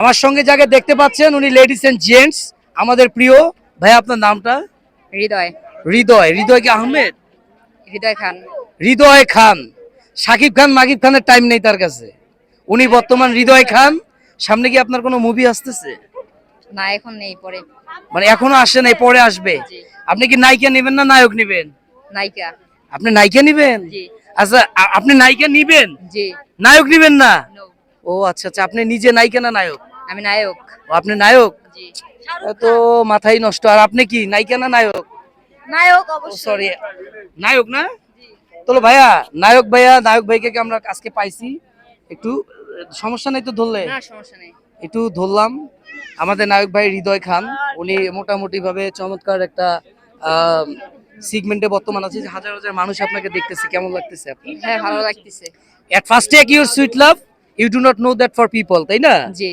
আমার সঙ্গে যাকে দেখতে পাচ্ছেন উনি লেডিস এন্ড জেন্টস আমাদের প্রিয় ভাই। আপনার নামটা? হৃদয়। হৃদয়। হৃদয় কি আহমেদ? হৃদয় খান। হৃদয় খান। শাকিব খান মাকিব খানের টাইম নেই তার কাছে, উনি বর্তমান হৃদয় খান। সামনে কি আপনার কোনো মুভি আসতেছে? না এখন নেই, পরে। মানে এখনো আসে নাই, পরে আসবে। জি। আপনি কি নায়িকা নেবেন না নায়ক নেবেন? নায়িকা। আপনি নায়িকা নেবেন? জি। আচ্ছা আপনি নায়িকা নিবেন, জি। নায়ক নিবেন না? No, ও আচ্ছা আচ্ছা, আপনি নিজে নায়িকা না নায়ক? আমি নায়ক। ও আপনি নায়ক? জি। তো মাথাই নষ্ট। আর আপনি কি নায়িকা না নায়ক? নায়ক ও অবশ্যই। সরি, নায়ক না? তো ভাইয়া নায়ক ভাইয়া নায়ক ভাইকে কি আমরা আজকে পাইছি একটু, সমস্যা নাই তো ধরলে? না সমস্যা নেই। একটু ধরলাম। আমাদের নায়ক ভাই হৃদয় খান, উনি মোটামুটি ভাবে চমৎকার একটা সিগমেন্টে বর্তমান আছে, যে হাজার হাজার মানুষ আপনাকে দেখতেছে। কেমন লাগতেছে আপনার? হ্যাঁ ভালো লাগতেছে। At first take your sweet love, you do not know that for people, তাই না? জি।